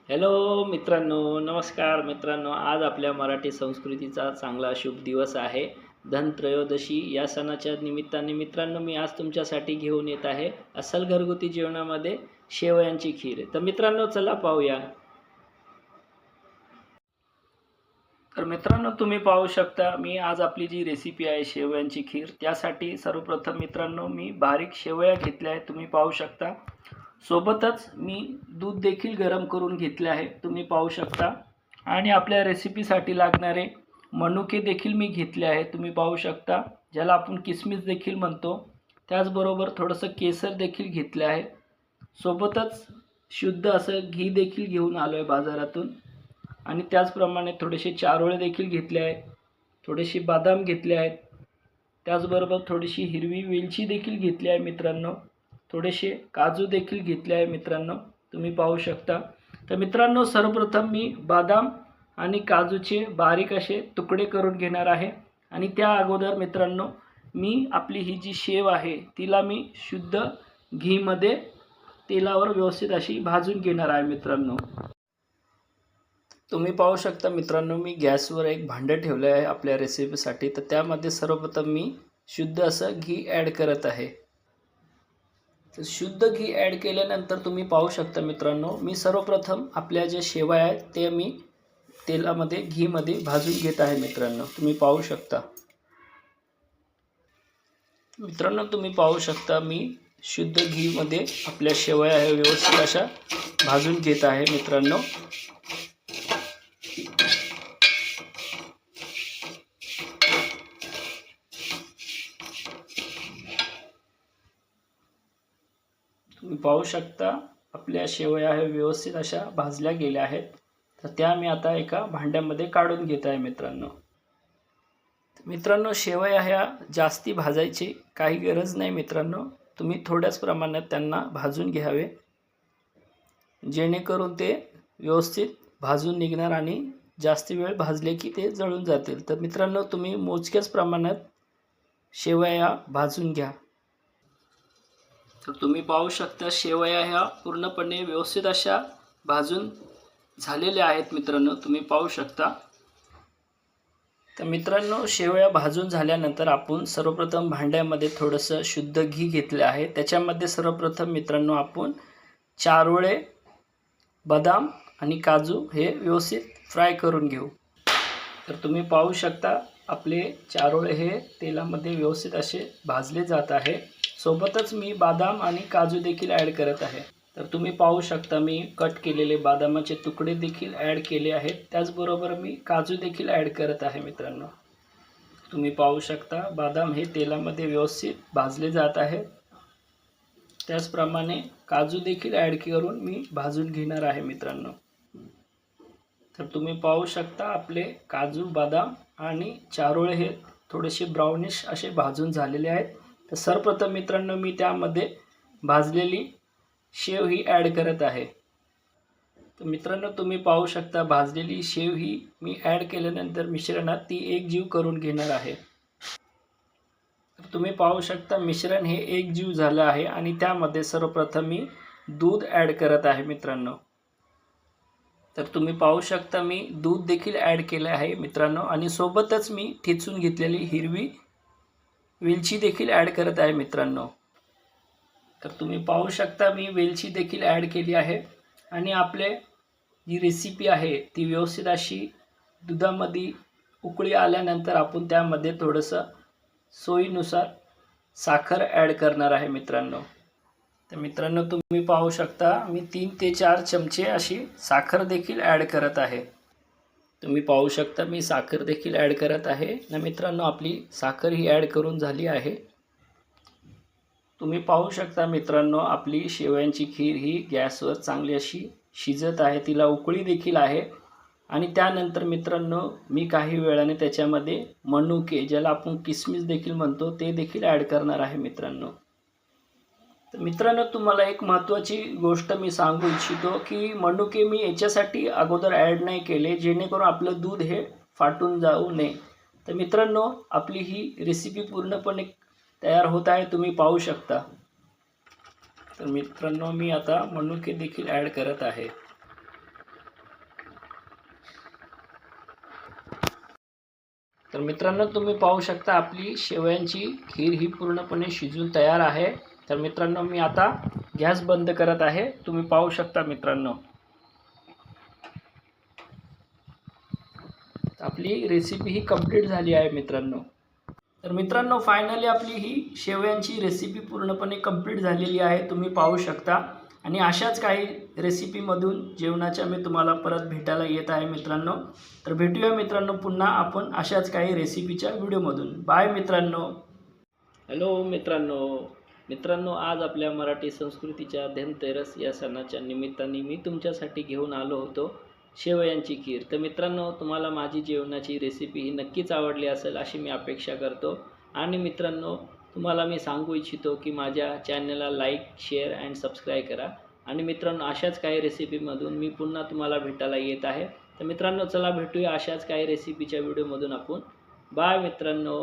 Hello मित्रांनो, नमस्कार मित्रांनो. आज आपल्या मराठी संस्कृतीचा चांगला शुभ दिवस आहे, धनत्रयोदशी. या सणाच्या निमित्ताने मित्रांनो, मी आज तुमच्यासाठी घेऊन येत आहे अस्सल घरगुती जेवणामध्ये शेवयांची खीर. तर मित्रांनो, चला पाहूया. तर मित्रांनो, तुम्ही पाहू शकता, मी आज आपली जी रेसिपी आहे शेवयांची खीर, त्यासाठी सर्वप्रथम मित्रांनो मी बारीक शेवया घेतल्या आहेत, तुम्ही पाहू शकता. सोबतच मी दूध देखील गरम करून घेतले आहे, तुम्ही पाहू शकता. आणि आपल्या रेसिपीसाठी लागणारे मनुके देखील मी घेतले आहे, तुम्ही पाहू शकता, ज्याला आपण किसमिस देखील म्हणतो. त्याचबरोबर थोडंसं केसर देखील घेतले आहे. सोबतच शुद्ध असं घी देखील घेऊन आलो आहे बाजारातून. आणि त्याचप्रमाणे थोडेसे चारोळे देखील घेतले आहेत, थोडेसे बदाम घेतले आहेत. त्याचबरोबर थोडीशी हिरवी वेलची देखील घेतली आहे मित्रांनो. थोडेसे काजू देखील घेतले आहे मित्रांनो, तुम्ही पाहू शकता. तर मित्रांनो, सर्वप्रथम मी बदाम आणि काजूचे बारीक असे तुकडे करून घेणार आहे. आणि त्या अगोदर मित्रांनो, मी आपली ही जी शेव आहे तिला मी शुद्ध घीमध्ये तेलावर व्यवस्थित अशी भाजून घेणार आहे मित्रांनो. तुम्ही पाहू शकता मित्रांनो, मी गॅसवर एक भांडं ठेवलं आहे आपल्या रेसिपीसाठी. तर त्यामध्ये सर्वप्रथम मी शुद्ध असं घी ॲड करत आहे. तर शुद्ध घी ॲड केल्यानंतर तुम्ही पाहू शकता मित्रांनो, मी सर्वप्रथम आपल्या ज्या शेवया आहेत ते मी तेलामध्ये घीमध्ये भाजून घेत आहे मित्रांनो, तुम्ही पाहू शकता. मित्रांनो, तुम्ही पाहू शकता, मी शुद्ध घीमध्ये आपल्या शेवया हे व्यवस्थित अशा भाजून घेत आहे मित्रांनो. तुम्ही पाहू शकता, आपल्या शेवया हे व्यवस्थित अशा भाजल्या गेल्या आहेत. तर त्या मी आता एका भांड्यामध्ये काढून घेत आहे मित्रांनो. मित्रांनो, शेवया ह्या जास्ती भाजायची काही गरज नाही मित्रांनो, तुम्ही थोड्याच प्रमाणात त्यांना भाजून घ्यावे, जेणेकरून ते व्यवस्थित भाजून निघणार आणि जास्ती वेळ भाजले की ते जळून जातील. तर मित्रांनो, तुम्ही मोजक्याच प्रमाणात शेवया भाजून घ्या. तर तुम्ही पाहू शकता, शेवया ह्या पूर्णपणे व्यवस्थित अशा भाजून झालेल्या आहेत मित्रांनो, तुम्ही पाहू शकता. तर मित्रांनो, शेवया भाजून झाल्यानंतर आपण सर्वप्रथम भांड्यामध्ये थोडंसं शुद्ध घी घेतले आहे. त्याच्यामध्ये सर्वप्रथम मित्रांनो आपण चारोळे, बदाम आणि काजू हे व्यवस्थित फ्राय करून घेऊ. तर तुम्ही पाहू शकता, आपले चारोळे हे तेलामध्ये व्यवस्थित असे भाजले जात आहे. सोबतच मी बदाम आणि काजू देखील ॲड करत आहे. तर तुम्ही पाहू शकता, मी कट केलेले बदामाचे तुकडे देखील ॲड केले आहेत. त्याचबरोबर मी काजू देखील ॲड करत आहे मित्रांनो. तुम्ही पाहू शकता, बदाम हे तेलामध्ये व्यवस्थित भाजले जात आहेत. त्याचप्रमाणे काजू देखील ॲड करून मी भाजून घेणार आहे मित्रांनो. तर तुम्ही पाहू शकता, आपले काजू, बदाम आणि चारोळे हे थोडेसे ब्राउनिश असे भाजून झालेले आहेत. तर सर्वप्रथम मित्रांनो, मी त्यामध्ये भाजलेली शेव ही ॲड करत आहे. तर मित्रांनो, तुम्ही पाहू शकता, भाजलेली शेव ही मी ॲड केल्यानंतर मिश्रणात ती एकजीव करून घेणार आहे. तर तुम्ही पाहू शकता, मिश्रण हे एकजीव झालं आहे आणि त्यामध्ये सर्वप्रथम मी दूध ॲड करत आहे मित्रांनो. तर तुम्ही पाहू शकता, मी दूध देखील ॲड केले आहे मित्रांनो. आणि सोबतच मी ठेचून घेतलेली हिरवी वेलची देखील ॲड करत आहे मित्रांनो. तर तुम्ही पाहू शकता, मी वेलची देखील ॲड केली आहे. आणि आपले जी रेसिपी आहे ती व्यवस्थित अशी दुधामध्ये उकळी आल्यानंतर आपण त्यामध्ये थोडंसं सोयीनुसार साखर ॲड करणार आहे मित्रांनो. तर मित्रांनो, तुम्ही पाहू शकता, मी 3 ते 4 चमचे अशी साखर देखील ॲड करत आहे. तुम्ही पाहू शकता, मी साखर देखील ॲड करत आहे ना मित्रांनो. आपली साखर ही ॲड करून झाली आहे. तुम्ही पाहू शकता मित्रांनो, आपली शेवयांची खीर ही गॅसवर चांगली अशी शिजत आहे, तिला उकळी देखील आहे. आणि त्यानंतर मित्रांनो, मी काही वेळाने त्याच्यामध्ये मनुके, ज्याला आपण किसमिस देखील म्हणतो, ते देखील ॲड करणार आहे मित्रांनो. तर मित्रांनो, तुम्हाला एक महत्त्वाची गोष्ट मी सांगू इच्छितो की मनुके मी याच्यासाठी अगोदर ॲड नाही केले, जेणेकरून आपलं दूध हे फाटून जाऊ नये. तर मित्रांनो, आपली ही रेसिपी पूर्णपणे तयार होत आहे, तुम्ही पाहू शकता. तर मित्रांनो, मी आता मनुके देखील ॲड करत आहे. तर मित्रांनो तुम्ही पाहू शकता आपली शेवयांची खीर ही पूर्णपणे शिजून तयार आहे. तर मित्रांनो मी आता गॅस बंद करत आहे. तुम्ही पाहू शकता मित्रांनो आपली रेसिपी ही कंप्लीट झाली आहे मित्रांनो. तर मित्रांनो फायनली आपली ही शेवयांची रेसिपी पूर्णपणे कंप्लीट झालेली आहे. तुम्ही पाहू शकता आणि अशाच काही रेसिपीमधून जेवणाच्या मी तुम्हाला परत भेटायला येत आहे मित्रांनो. तर भेटूया मित्रांनो पुन्हा आपण अशाच काही रेसिपीच्या व्हिडिओमधून. बाय मित्रांनो. हॅलो मित्रांनो आज आपल्या मराठी संस्कृतीच्या धनतेरस या सणाच्या निमित्ताने मी तुमच्यासाठी घेऊन आलो होतो शेवयांची खीर. तर मित्रांनो तुम्हाला माझी जेवणाची रेसिपी ही नक्कीच आवडली असेल अशी मी अपेक्षा करतो. आणि मित्रांनो तुम्हाला मी सांगू इच्छितो की माझ्या चॅनलला लाईक, शेअर अँड सबस्क्राईब करा. आणि मित्रांनो अशाच काही रेसिपीमधून मी पुन्हा तुम्हाला भेटायला येत आहे. तर मित्रांनो चला भेटूया अशाच काही रेसिपीच्या व्हिडिओमधून आपण. बाय मित्रांनो.